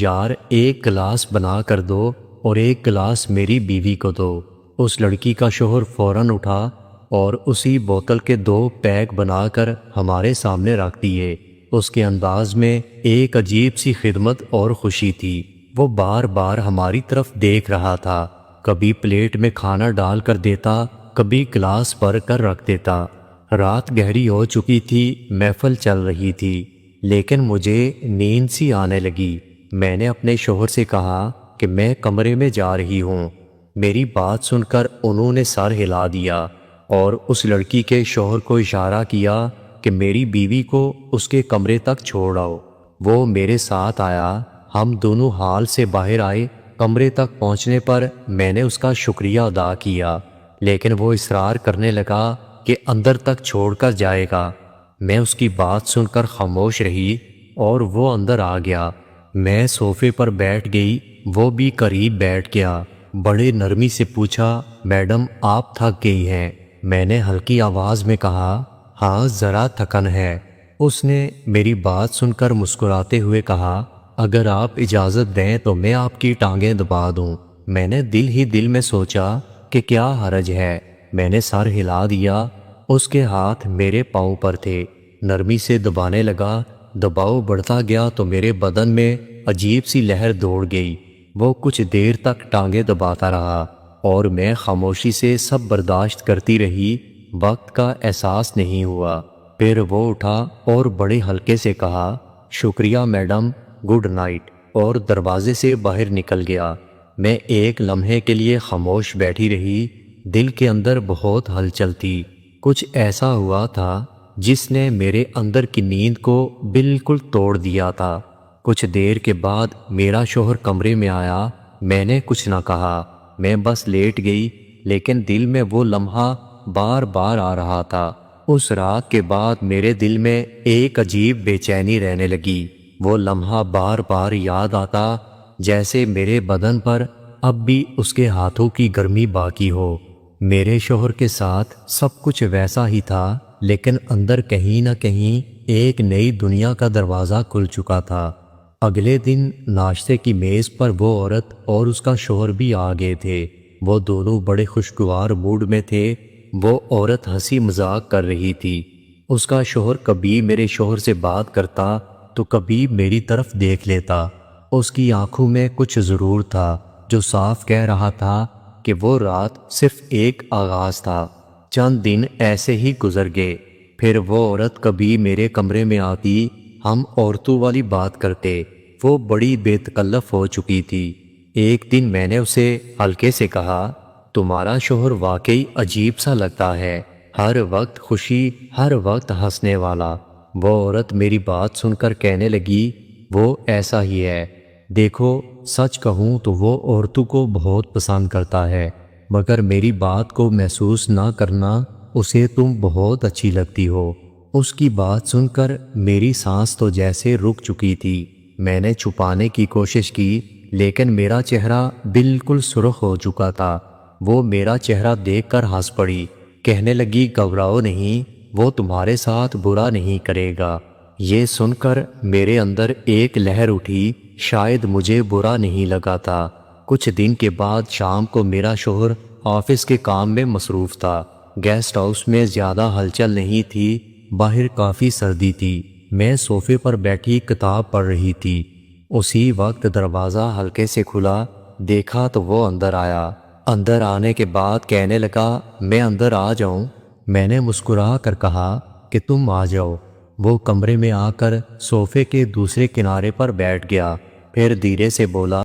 یار ایک گلاس بنا کر دو اور ایک گلاس میری بیوی کو دو۔ اس لڑکی کا شوہر فوراً اٹھا اور اسی بوتل کے 2 پیک بنا کر ہمارے سامنے رکھ دیے۔ اس کے انداز میں ایک عجیب سی خدمت اور خوشی تھی۔ وہ بار بار ہماری طرف دیکھ رہا تھا، کبھی پلیٹ میں کھانا ڈال کر دیتا، کبھی گلاس بھر کر رکھ دیتا۔ رات گہری ہو چکی تھی، محفل چل رہی تھی، لیکن مجھے نیند سی آنے لگی۔ میں نے اپنے شوہر سے کہا کہ میں کمرے میں جا رہی ہوں۔ میری بات سن کر انہوں نے سر ہلا دیا اور اس لڑکی کے شوہر کو اشارہ کیا کہ میری بیوی کو اس کے کمرے تک چھوڑ آؤ۔ وہ میرے ساتھ آیا، ہم دونوں ہال سے باہر آئے۔ کمرے تک پہنچنے پر میں نے اس کا شکریہ ادا کیا، لیکن وہ اصرار کرنے لگا کہ اندر تک چھوڑ کر جائے گا۔ میں اس کی بات سن کر خاموش رہی اور وہ اندر آ گیا۔ میں صوفے پر بیٹھ گئی، وہ بھی قریب بیٹھ گیا۔ بڑے نرمی سے پوچھا، میڈم آپ تھک گئی ہیں؟ میں نے ہلکی آواز میں کہا، ہاں ذرا تھکن ہے۔ اس نے میری بات سن کر مسکراتے ہوئے کہا، اگر آپ اجازت دیں تو میں آپ کی ٹانگیں دبا دوں۔ میں نے دل ہی دل میں سوچا کہ کیا حرج ہے۔ میں نے سر ہلا دیا۔ اس کے ہاتھ میرے پاؤں پر تھے، نرمی سے دبانے لگا۔ دباؤ بڑھتا گیا تو میرے بدن میں عجیب سی لہر دوڑ گئی۔ وہ کچھ دیر تک ٹانگیں دباتا رہا اور میں خاموشی سے سب برداشت کرتی رہی۔ وقت کا احساس نہیں ہوا۔ پھر وہ اٹھا اور بڑے ہلکے سے کہا، شکریہ میڈم، گڈ نائٹ، اور دروازے سے باہر نکل گیا۔ میں ایک لمحے کے لیے خاموش بیٹھی رہی۔ دل کے اندر بہت ہلچل تھی۔ کچھ ایسا ہوا تھا جس نے میرے اندر کی نیند کو بالکل توڑ دیا تھا۔ کچھ دیر کے بعد میرا شوہر کمرے میں آیا۔ میں نے کچھ نہ کہا، میں بس لیٹ گئی، لیکن دل میں وہ لمحہ بار بار آ رہا تھا۔ اس رات کے بعد میرے دل میں ایک عجیب بے چینی رہنے لگی۔ وہ لمحہ بار بار یاد آتا، جیسے میرے بدن پر اب بھی اس کے ہاتھوں کی گرمی باقی ہو۔ میرے شوہر کے ساتھ سب کچھ ویسا ہی تھا، لیکن اندر کہیں نہ کہیں ایک نئی دنیا کا دروازہ کھل چکا تھا۔ اگلے دن ناشتے کی میز پر وہ عورت اور اس کا شوہر بھی آ گئے تھے۔ وہ دونوں بڑے خوشگوار موڈ میں تھے۔ وہ عورت ہنسی مذاق کر رہی تھی۔ اس کا شوہر کبھی میرے شوہر سے بات کرتا تو کبھی میری طرف دیکھ لیتا۔ اس کی آنکھوں میں کچھ ضرور تھا جو صاف کہہ رہا تھا کہ وہ رات صرف ایک آغاز تھا۔ چند دن ایسے ہی گزر گئے۔ پھر وہ عورت کبھی میرے کمرے میں آتی، ہم عورتوں والی بات کرتے۔ وہ بڑی بے تکلف ہو چکی تھی۔ ایک دن میں نے اسے ہلکے سے کہا، تمہارا شوہر واقعی عجیب سا لگتا ہے، ہر وقت خوشی، ہر وقت ہنسنے والا۔ وہ عورت میری بات سن کر کہنے لگی، وہ ایسا ہی ہے۔ دیکھو سچ کہوں تو وہ عورتوں کو بہت پسند کرتا ہے، مگر میری بات کو محسوس نہ کرنا، اسے تم بہت اچھی لگتی ہو۔ اس کی بات سن کر میری سانس تو جیسے رک چکی تھی۔ میں نے چھپانے کی کوشش کی، لیکن میرا چہرہ بالکل سرخ ہو چکا تھا۔ وہ میرا چہرہ دیکھ کر ہنس پڑی، کہنے لگی، گھبراؤ نہیں، وہ تمہارے ساتھ برا نہیں کرے گا۔ یہ سن کر میرے اندر ایک لہر اٹھی، شاید مجھے برا نہیں لگا تھا۔ کچھ دن کے بعد شام کو میرا شوہر آفس کے کام میں مصروف تھا۔ گیسٹ ہاؤس میں زیادہ ہلچل نہیں تھی، باہر کافی سردی تھی۔ میں صوفے پر بیٹھی کتاب پڑھ رہی تھی۔ اسی وقت دروازہ ہلکے سے کھلا، دیکھا تو وہ اندر آیا۔ اندر آنے کے بعد کہنے لگا، میں اندر آ جاؤں؟ میں نے مسکرا کر کہا کہ تم آ جاؤ۔ وہ کمرے میں آ کر صوفے کے دوسرے کنارے پر بیٹھ گیا، پھر دھیرے سے بولا،